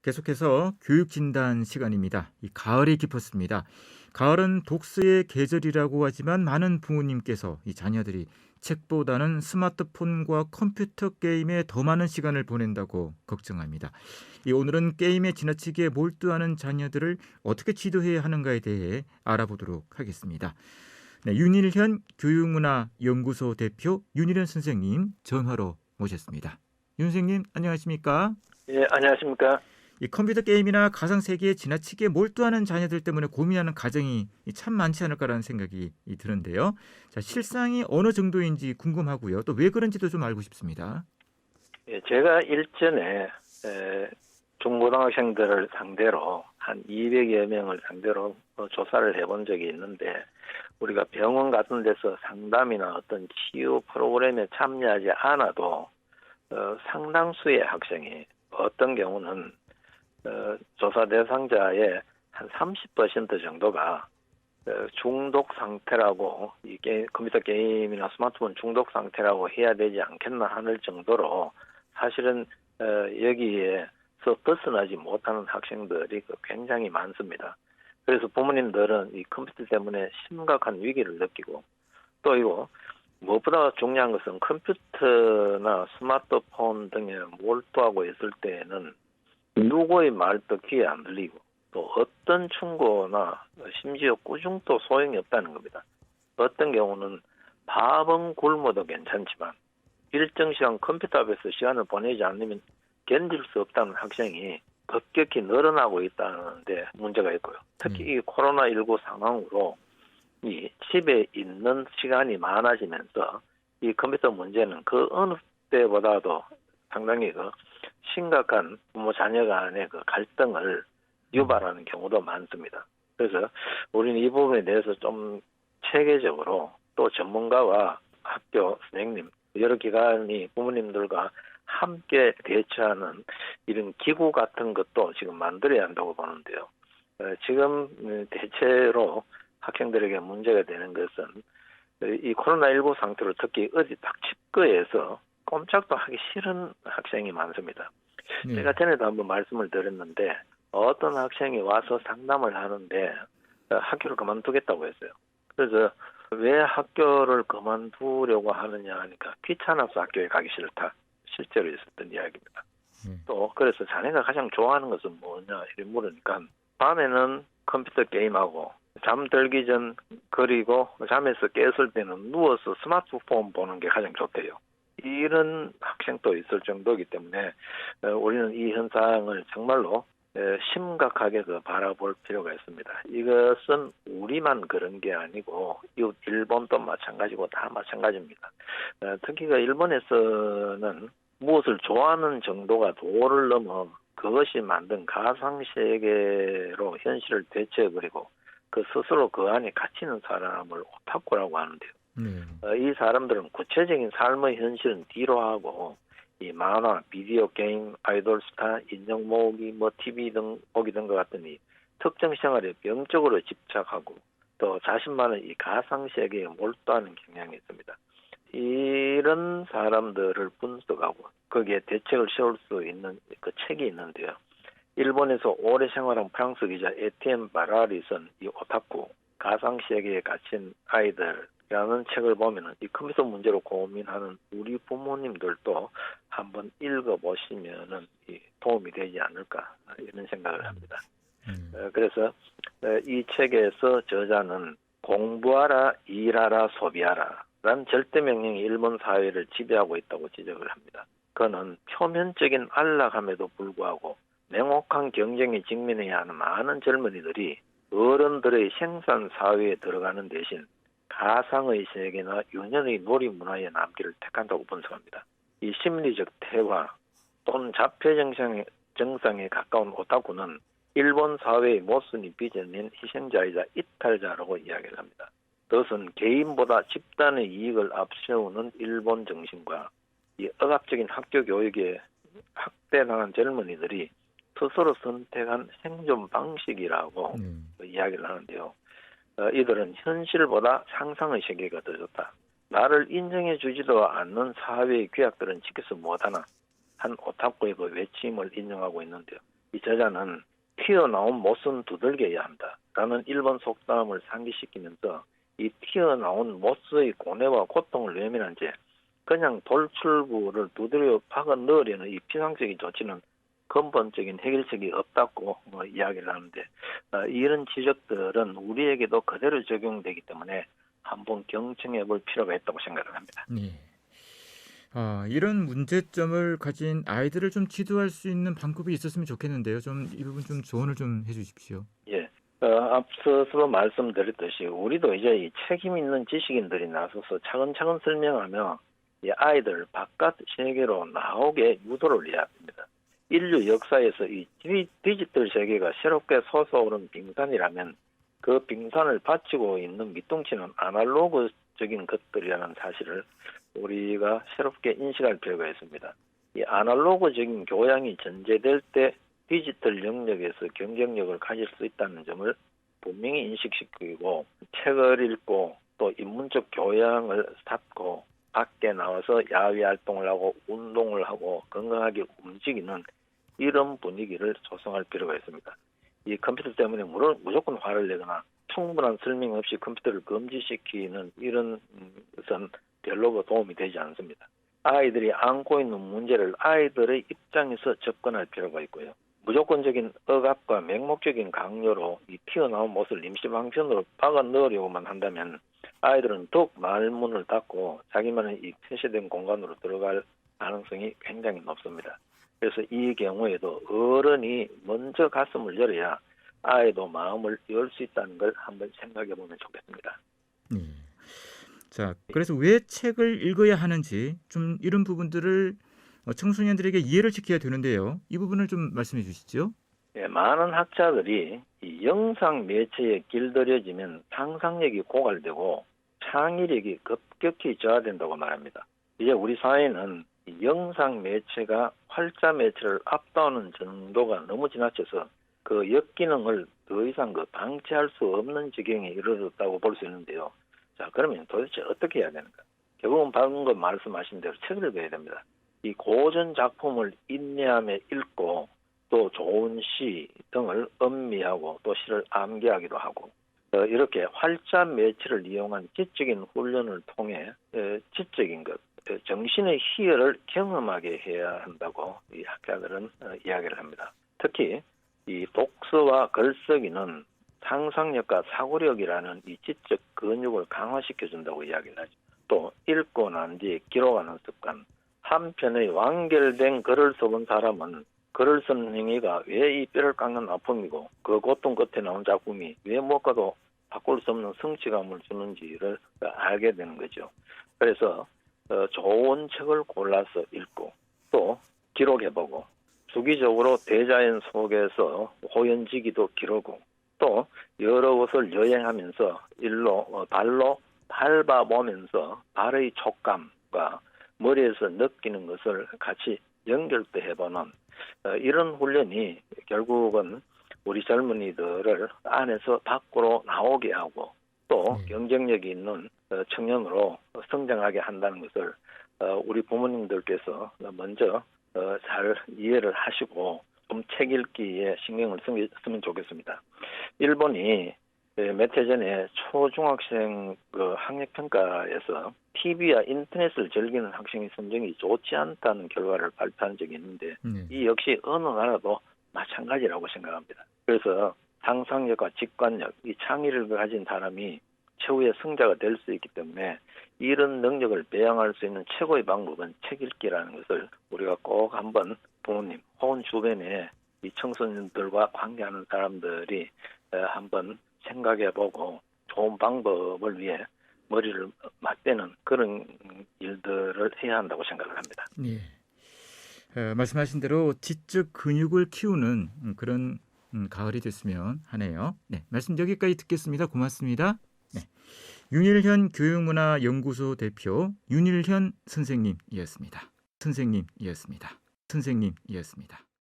계속해서 교육진단 시간입니다. 이 가을이 깊었습니다. 가을은 독서의 계절이라고 하지만 많은 부모님께서 이 자녀들이 책보다는 스마트폰과 컴퓨터 게임에 더 많은 시간을 보낸다고 걱정합니다. 오늘은 게임에 지나치게 몰두하는 자녀들을 어떻게 지도해야 하는가에 대해 알아보도록 하겠습니다. 네, 윤일현 교육문화연구소 대표 윤일현 선생님 전화로 모셨습니다. 윤 선생님 안녕하십니까? 예, 안녕하십니까? 이 컴퓨터 게임이나 가상 세계에 지나치게 몰두하는 자녀들 때문에 고민하는 가정이 참 많지 않을까라는 생각이 드는데요. 자, 실상이 어느 정도인지 궁금하고요. 또 왜 그런지도 좀 알고 싶습니다. 예, 제가 일전에 중고등학생들을 상대로 한 200여 명을 상대로 조사를 해본 적이 있는데, 우리가 병원 같은 데서 상담이나 어떤 치유 프로그램에 참여하지 않아도 상당수의 학생이, 어떤 경우는 조사 대상자의 한 30% 정도가 중독 상태라고, 이게 컴퓨터 게임이나 스마트폰 중독 상태라고 해야 되지 않겠나 하는 정도로 사실은 여기에서 벗어나지 못하는 학생들이 굉장히 많습니다. 그래서 부모님들은 이 컴퓨터 때문에 심각한 위기를 느끼고, 또 이거 무엇보다 중요한 것은 컴퓨터나 스마트폰 등에 몰두하고 있을 때에는 누구의 말도 귀에 안 들리고, 또 어떤 충고나 심지어 꾸중도 소용이 없다는 겁니다. 어떤 경우는 밥은 굶어도 괜찮지만 일정 시간 컴퓨터 앞에서 시간을 보내지 않으면 견딜 수 없다는 학생이 급격히 늘어나고 있다는 데 문제가 있고요. 특히 이 코로나19 상황으로 이 집에 있는 시간이 많아지면서 이 컴퓨터 문제는 그 어느 때보다도 상당히 심각한 부모 자녀 간의 갈등을 유발하는 경우도 많습니다. 그래서 우리는 이 부분에 대해서 좀 체계적으로, 또 전문가와 학교 선생님, 여러 기관이 부모님들과 함께 대처하는 이런 기구 같은 것도 지금 만들어야 한다고 보는데요. 지금 대체로 학생들에게 문제가 되는 것은 이 코로나19 상태로 특히 어디 딱 집거에서 꼼짝도 하기 싫은 학생이 많습니다. 네. 제가 전에도 한번 말씀을 드렸는데, 어떤 학생이 와서 상담을 하는데 학교를 그만두겠다고 했어요. 그래서 왜 학교를 그만두려고 하느냐 하니까 귀찮아서 학교에 가기 싫다. 실제로 있었던 이야기입니다. 또 그래서 자네가 가장 좋아하는 것은 뭐냐 이렇게 물으니까, 밤에는 컴퓨터 게임하고 잠들기 전, 그리고 잠에서 깼을 때는 누워서 스마트폰 보는 게 가장 좋대요. 이런 학생도 있을 정도이기 때문에 우리는 이 현상을 정말로 심각하게 바라볼 필요가 있습니다. 이것은 우리만 그런 게 아니고 이웃 일본도 마찬가지고 다 마찬가지입니다. 특히 일본에서는 무엇을 좋아하는 정도가 도를 넘어 그것이 만든 가상세계로 현실을 대체해버리고 그 스스로 그 안에 갇히는 사람을 오타쿠라고 하는데요. 이 사람들은 구체적인 삶의 현실은 뒤로하고 이 만화, 비디오 게임, 아이돌 스타, 인형 모으기, TV 등 보기 등과 같은 이 특정 생활에 병적으로 집착하고, 또 자신만의 이 가상 세계에 몰두하는 경향이 있습니다. 이런 사람들을 분석하고 거기에 대책을 세울 수 있는 그 책이 있는데요. 일본에서 오래 생활한 프랑스 기자 에티엔 바라리 쓴 이 오타쿠, 가상 세계에 갇힌 아이들이라는 책을 보면은 이 컴퓨터 문제로 고민하는 우리 부모님들도 한번 읽어보시면은 도움이 되지 않을까 이런 생각을 합니다. 그래서 이 책에서 저자는 공부하라, 일하라, 소비하라 라는 절대 명령이 일본 사회를 지배하고 있다고 지적을 합니다. 그는 표면적인 안락함에도 불구하고 냉혹한 경쟁에 직면해야 하는 많은 젊은이들이 어른들의 생산 사회에 들어가는 대신 가상의 세계나 유년의 놀이 문화에 남기를 택한다고 분석합니다. 이 심리적 퇴화 또는 자폐 증상에 가까운 오타쿠는 일본 사회의 모순이 빚어낸 희생자이자 이탈자라고 이야기를 합니다. 그것은 개인보다 집단의 이익을 앞세우는 일본 정신과 이 억압적인 학교 교육에 학대당한 젊은이들이 스스로 선택한 생존 방식이라고 이야기를 하는데요. 이들은 현실보다 상상의 세계가 더 좋다. 나를 인정해 주지도 않는 사회의 규약들은 지켜서 못하나 한 오타쿠의 외침을 인정하고 있는데요. 이 저자는 튀어나온 못은 두들겨야 한다라는 일본 속담을 상기시키면서 이 튀어나온 못의 고뇌와 고통을 외면한 채 그냥 돌출부를 두드려 박아 넣으려는 이 피상적인 조치는 근본적인 해결책이 없다고 이야기를 하는데 이런 지적들은 우리에게도 그대로 적용되기 때문에 한번 경청해 볼 필요가 있다고 생각을 합니다. 네. 이런 문제점을 가진 아이들을 좀 지도할 수 있는 방법이 있었으면 좋겠는데요. 좀 이 부분 좀 조언을 좀 해주십시오. 예. 앞서서 말씀드렸듯이 우리도 이제 이 책임 있는 지식인들이 나서서 차근차근 설명하며 이 아이들 바깥 세계로 나오게 유도를 해야 합니다. 인류 역사에서 이 디지털 세계가 새롭게 솟아오른 빙산이라면 그 빙산을 받치고 있는 밑둥치는 아날로그적인 것들이라는 사실을 우리가 새롭게 인식할 필요가 있습니다. 이 아날로그적인 교양이 전제될 때 디지털 영역에서 경쟁력을 가질 수 있다는 점을 분명히 인식시키고 책을 읽고 또 인문적 교양을 쌓고 밖에 나와서 야외 활동을 하고 운동을 하고 건강하게 움직이는 이런 분위기를 조성할 필요가 있습니다. 이 컴퓨터 때문에 무조건 화를 내거나 충분한 설명 없이 컴퓨터를 금지시키는 이런 것은 별로 도움이 되지 않습니다. 아이들이 안고 있는 문제를 아이들의 입장에서 접근할 필요가 있고요. 무조건적인 억압과 맹목적인 강요로 이 튀어나온 못을 임시방편으로 박아 넣으려고만 한다면 아이들은 더욱 말문을 닫고 자기만의 이 폐쇄된 공간으로 들어갈 가능성이 굉장히 높습니다. 그래서 이 경우에도 어른이 먼저 가슴을 열어야 아이도 마음을 열 수 있다는 걸 한번 생각해 보면 좋겠습니다. 네. 자, 그래서 왜 책을 읽어야 하는지 좀 이런 부분들을 청소년들에게 이해를 시켜야 되는데요. 이 부분을 좀 말씀해 주시죠. 예, 많은 학자들이 이 영상 매체에 길들여지면 상상력이 고갈되고 창의력이 급격히 저하된다고 말합니다. 이제 우리 사회는 이 영상 매체가 활자 매체를 압도하는 정도가 너무 지나쳐서 그 역기능을 더 이상 방치할 수 없는 지경에 이르렀다고 볼 수 있는데요. 자, 그러면 도대체 어떻게 해야 되는가? 결국은 방금 말씀하신 대로 책을 읽어야 됩니다. 이 고전 작품을 인내하며 읽고 또 좋은 시 등을 음미하고 또 시를 암기하기도 하고 이렇게 활자 매체를 이용한 지적인 훈련을 통해 지적인 것, 정신의 희열을 경험하게 해야 한다고 이 학자들은 이야기를 합니다. 특히 이 독서와 글쓰기는 상상력과 사고력이라는 이 지적 근육을 강화시켜준다고 이야기를 하죠. 또 읽고 난 뒤에 기록하는 습관, 한 편의 완결된 글을 써본 사람은 글을 쓴 행위가 왜 이 뼈를 깎는 아픔이고 그 고통 끝에 나온 작품이 왜 무엇과도 바꿀 수 없는 성취감을 주는지를 알게 되는 거죠. 그래서 좋은 책을 골라서 읽고 또 기록해보고 주기적으로 대자연 속에서 호연지기도 기르고 또 여러 곳을 여행하면서 발로 밟아보면서 발의 촉감과 머리에서 느끼는 것을 같이 연결도 해보는 이런 훈련이 결국은 우리 젊은이들을 안에서 밖으로 나오게 하고 또 경쟁력이 있는 청년으로 성장하게 한다는 것을 우리 부모님들께서 먼저 잘 이해를 하시고 좀 책 읽기에 신경을 쓰면 좋겠습니다. 일본이 몇 해 전에 초중학생 학력평가에서 TV와 인터넷을 즐기는 학생의 성적이 좋지 않다는 결과를 발표한 적이 있는데 이 역시 어느 나라도 마찬가지라고 생각합니다. 그래서 상상력과 직관력, 이 창의를 가진 사람이 최후의 승자가 될 수 있기 때문에 이런 능력을 배양할 수 있는 최고의 방법은 책 읽기라는 것을 우리가 꼭 한번 부모님 혹은 주변에 이 청소년들과 관계하는 사람들이 한번 생각해보고 좋은 방법을 위해 머리를 맞대는 그런 일들을 해야 한다고 생각을 합니다. 네. 말씀하신 대로 지적 근육을 키우는 그런 가을이 됐으면 하네요. 네, 말씀 여기까지 듣겠습니다. 고맙습니다. 네. 윤일현 교육문화연구소 대표 윤일현 선생님이었습니다. 선생님이었습니다.